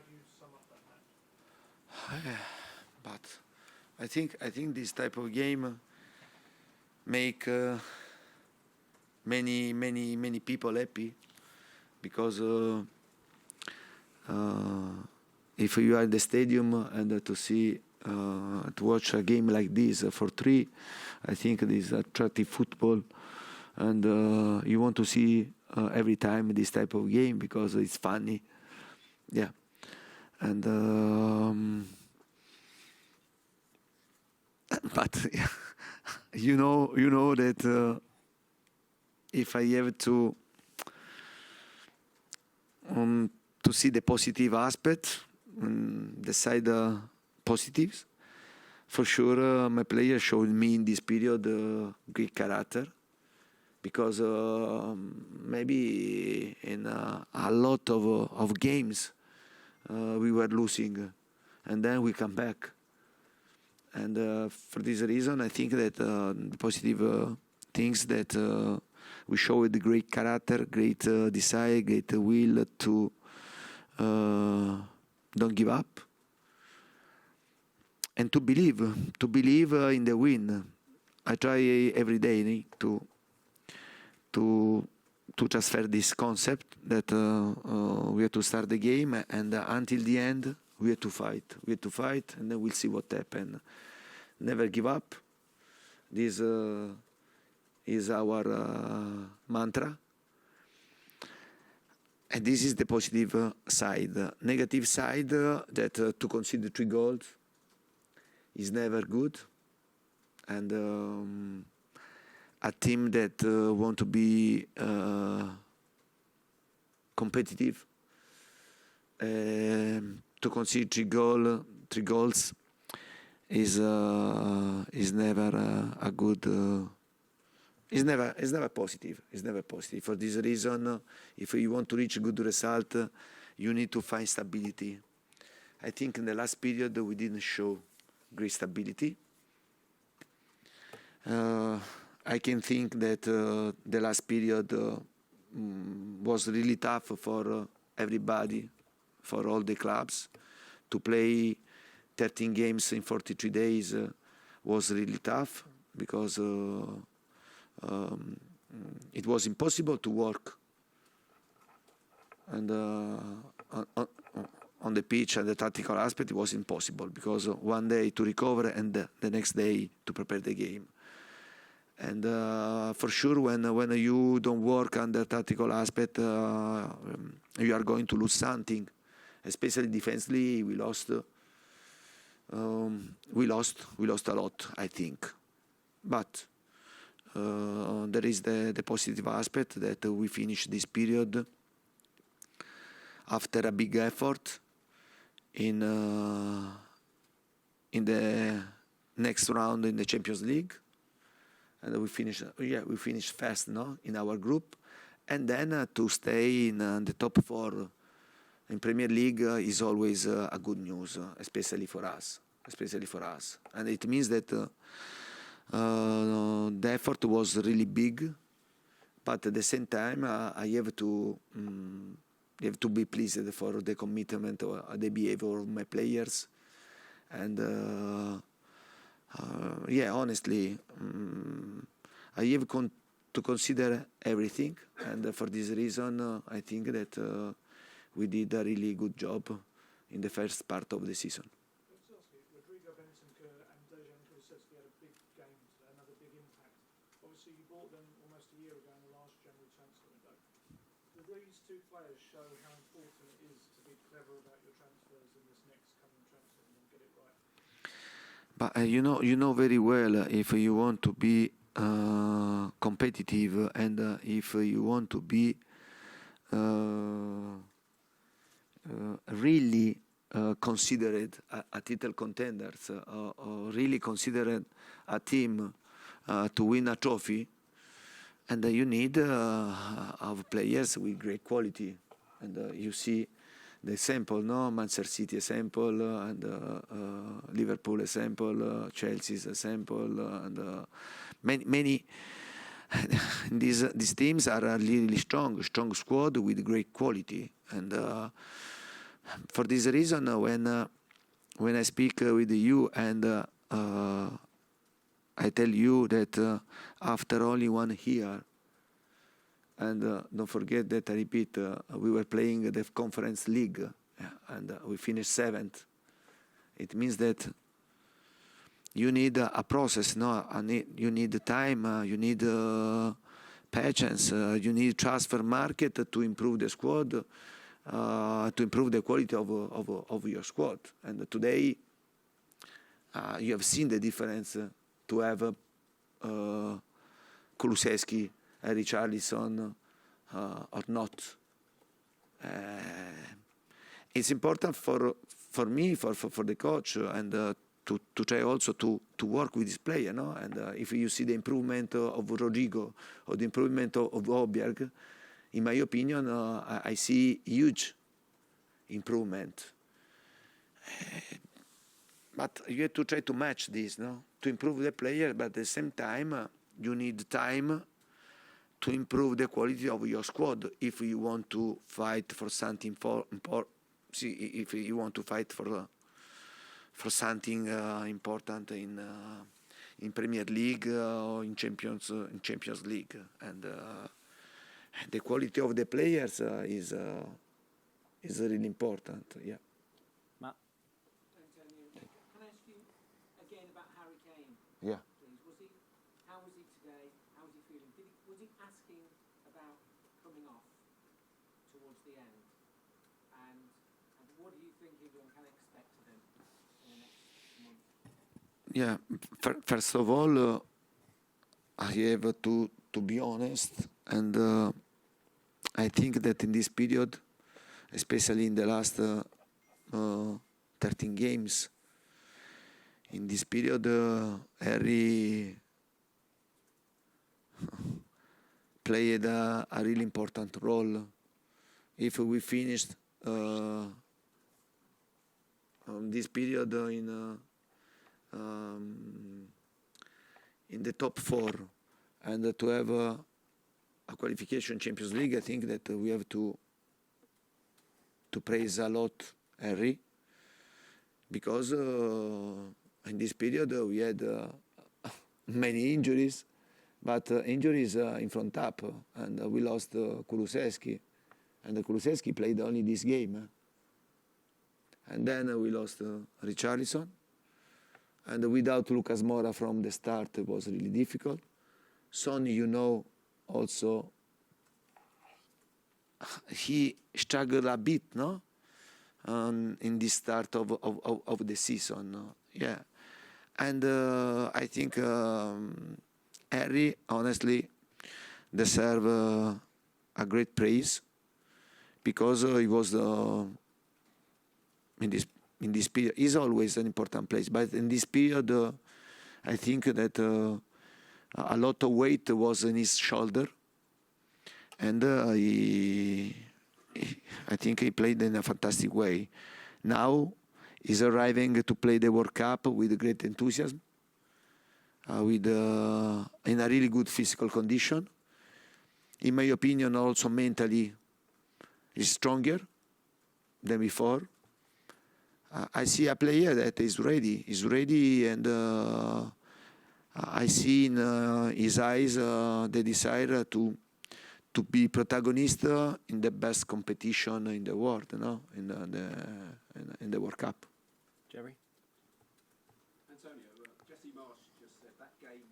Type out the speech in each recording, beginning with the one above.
do you sum up that match? But I think this type of game make many people happy, because if you are in the stadium and to watch a game like this for three, I think this is attractive football, and you want to see every time this type of game because it's funny, yeah, and but you know that if I have to see the positive aspect, the side positives, for sure my player showed me in this period great character, because maybe in a lot of games we were losing, and then we come back. And for this reason, I think that the positive things that we showed the great character, great desire, great will to don't give up, and to believe in the win. I try every day to transfer this concept that we have to start the game, and until the end we have to fight. We have to fight, and then we'll see what happens. Never give up. This is our mantra. And this is the positive side. Negative side, that to concede 3 goals is never good. And a team that want to be competitive, to concede 3 goals is never a good. Is never positive. It's never positive. For this reason, if you want to reach a good result, you need to find stability. I think in the last period we didn't show great stability. I can think that the last period was really tough for everybody, for all the clubs. To play 13 games in 43 days was really tough, because it was impossible to work, and on the pitch and the tactical aspect it was impossible, because one day to recover and the next day to prepare the game. And for sure when you don't work on the tactical aspect, you are going to lose something, especially defensively. We lost a lot, I think, but there is the positive aspect that we finished this period after a big effort in the next round in the Champions League, and we finished fast, no, in our group, and then to stay in the top 4 in Premier League is always a good news, especially for us, and it means that the effort was really big, but at the same time I have to be pleased for the commitment or the behavior of my players, and honestly, I have to consider everything, and for this reason I think that we did a really good job in the first part of the season. Obviously, you bought them almost a year ago in the last January transfer window. Do these 2 players show how important it is to be clever about your transfers in this next coming transfer and get it right? But you know very well, if you want to be competitive, and if you want to be really considered a title contenders, or really considered a team to win a trophy, and you need of players with great quality, and you see the example, no, Manchester City example, and Liverpool example, Chelsea's example, and many. These teams are really strong squad with great quality, and For this reason, when I speak with you and I tell you that after only 1 year, and don't forget that I repeat, we were playing the Conference League, and we finished 7th. It means that you need a process, no? You need time, you need patience, you need transfer market to improve the squad, to improve the quality of your squad. And today, you have seen the difference to have Kulusevski, Richarlison, or not. It's important for me, for the coach, and to try also to work with this player, no? And if you see the improvement of Rodrigo or the improvement of Oberg, in my opinion, I see huge improvement. But you have to try to match this, no? To improve the player, but at the same time, you need time to improve the quality of your squad if you want to fight for something if you want to fight for something important in Premier League or in Champions League, and the quality of the players is really important. Yeah. Matt? Antonio, can I ask you again about Harry Kane? Yeah. Please, how was he today? How was he feeling? Was he asking about coming off towards the end? And what do you think everyone can expect of him in the next month? Yeah. First of all, I have to be honest, and I think that in this period, especially in the last 13 games, in this period, Harry played a really important role. If we finished this period in the top 4 and to have a qualification Champions League, I think that we have to praise a lot Harry, because in this period we had many injuries, but injuries in front up, and we lost Kulusevski, and Kulusevski played only this game, and then we lost Richarlison, and without Lucas Moura from the start it was really difficult. Son, also he struggled a bit, no? In the start of the season, no? Yeah. And I think Harry honestly deserve a great praise, because he was in this period. He's always an important place, but in this period, I think that a lot of weight was in his shoulder, and I think he played in a fantastic way. Now he's arriving to play the World Cup with great enthusiasm, in a really good physical condition. In my opinion, also mentally, he's stronger than before. I see a player that is ready. He's ready, and I see in his eyes the desire to be protagonist in the best competition in the world, in the World Cup. Jerry? Antonio, Jesse Marsh just said that game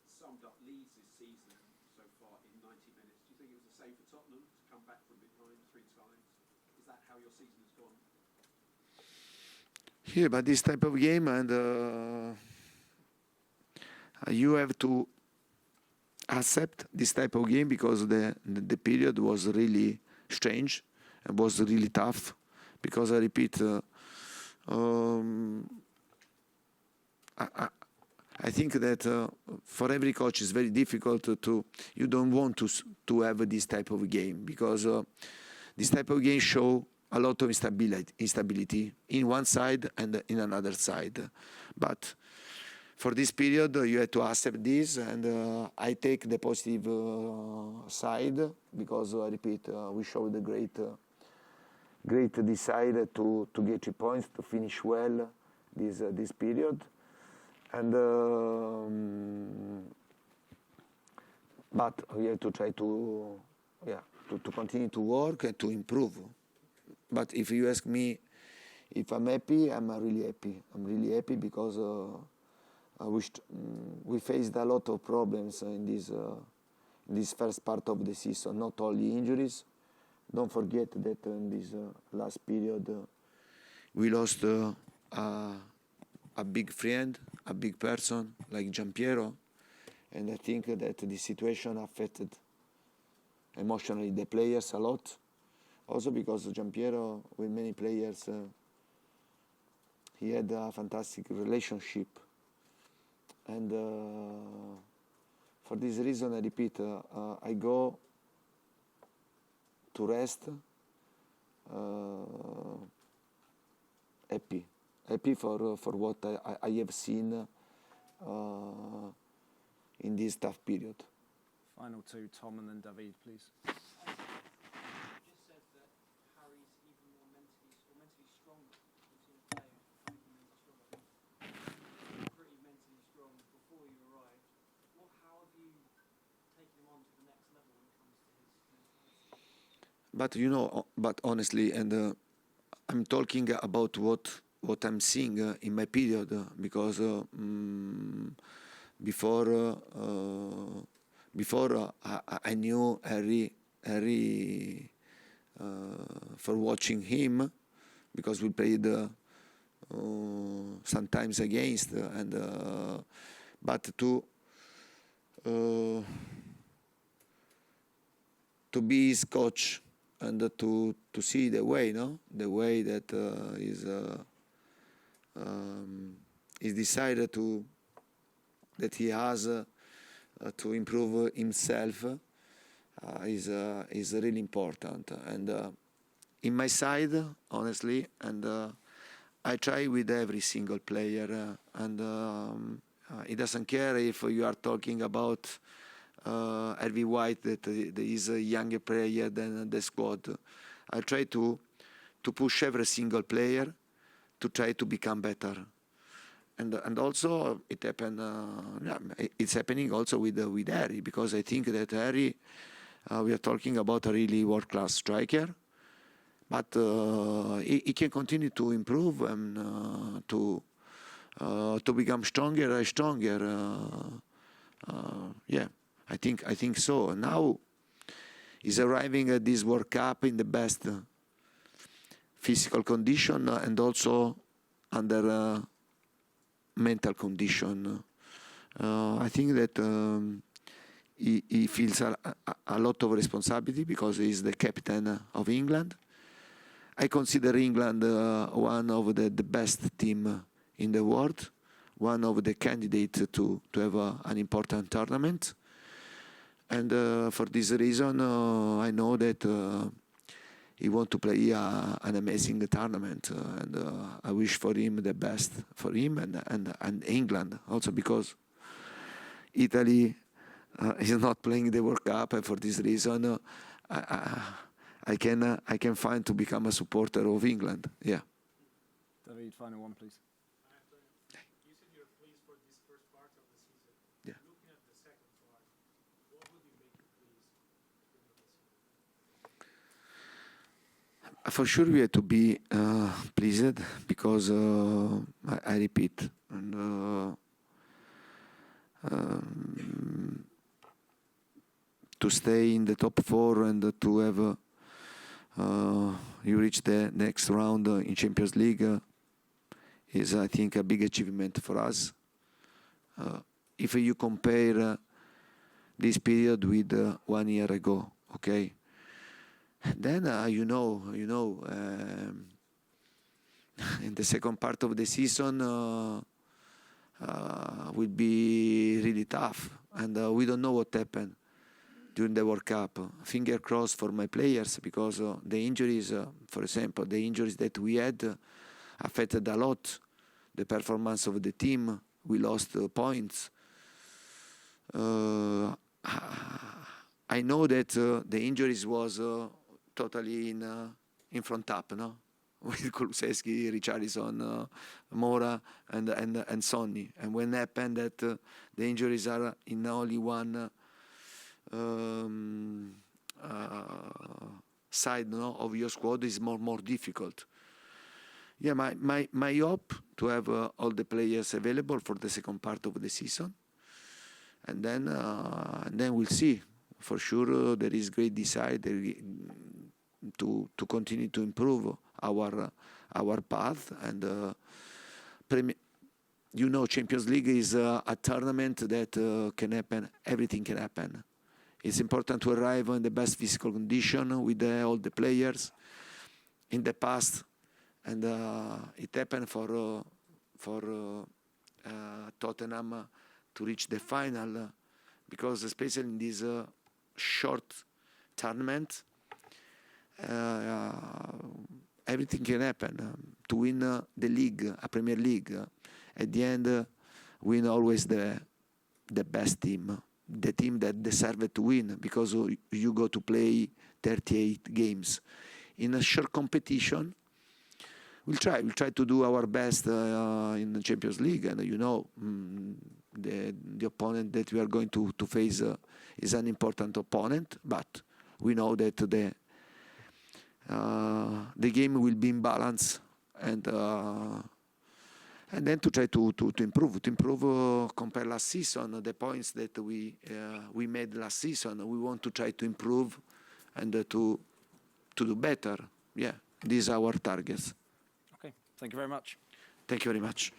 summed up Leeds' season so far in 90 minutes. Do you think it was the same for Tottenham to come back from behind 3 times? Is that how your season has gone? Yeah, but this type of game, and you have to accept this type of game, because the period was really strange and was really tough, because I repeat, I think that for every coach it's very difficult you don't want to have this type of game, because this type of game show a lot of instability in one side and in another side. But for this period, you have to accept this, and I take the positive side, because I repeat, we showed the great decide to get 3 points, to finish well this period. And but we have to try to continue to work and to improve. But if you ask me if I'm happy, I'm really happy. I'm really happy because we faced a lot of problems in this first part of the season, not only injuries. Don't forget that in this last period we lost a big friend, a big person like Giampiero, and I think that the situation affected emotionally the players a lot. Also because Giampiero, with many players, he had a fantastic relationship, and for this reason, I repeat, I go to rest happy for what I have seen in this tough period. Final two, Tom and then David, please. You just said that Harry's even more mentally stronger. You've seen a player even mentally stronger. He was pretty mentally strong before you arrived. How have you taken him on to the next level when it comes to his mentality? But honestly, and I'm talking about what I'm seeing in my period, because before I knew Harry for watching him, because we played sometimes against, and but to be his coach and to see the way that is decided that he has to improve himself is really important. And in my side, honestly, and I try with every single player, and he doesn't care if you are talking about Harvey White, that is a younger player than the squad. I try to push every single player to try to become better. And also it happened. It's happening also with Harry, because I think that Harry, we are talking about a really world-class striker, but he can continue to improve and to become stronger and stronger. Yeah, I think so. Now he's arriving at this World Cup in the best physical condition and also under mental condition. I think that he feels a lot of responsibility because he's the captain of England. I consider England one of the best team in the world, one of the candidates to have an important tournament. And for this reason, I know that he wants to play an amazing tournament, and I wish for him the best, for him and England also, because Italy is not playing the World Cup, and for this reason I can find to become a supporter of England. Yeah. David, final one, please. You said you're pleased for this first part of the season. Yeah. Looking at the second part, what would you make you pleased at the end of the season? For sure, we have to be pleased because I repeat, and to stay in the top 4 and to have you reach the next round in Champions League is, I think, a big achievement for us. If you compare this period with 1 year ago, okay, then in the second part of the season will be really tough, and we don't know what happened during the World Cup. Finger crossed for my players, because the injuries, for example, the injuries that we had affected a lot the performance of the team. We lost points. I know that the injuries was totally in in front up, no? With Kulusevski, Richarlison, Mora, and Sonny. And when happened that the injuries are in only one side, no, of your squad, is more difficult. Yeah, my hope to have all the players available for the second part of the season, and then we'll see. For sure, there is great desire to continue to improve our path, and Champions League is a tournament that can happen. Everything can happen. It's important to arrive in the best physical condition with all the players. In the past, and it happened for Tottenham to reach the final, because especially in this short tournament, everything can happen. To win the league, a Premier League, at the end, win always the best team, the team that deserved to win, because you go to play 38 games. In a short competition, we'll try to do our best in the Champions League, and the opponent that we are going to face is an important opponent, but we know that the game will be in balance, and then to try to improve compare last season, the points that we made last season. We want to try to improve and to do better. Yeah, these are our targets. Okay, thank you very much. Thank you very much.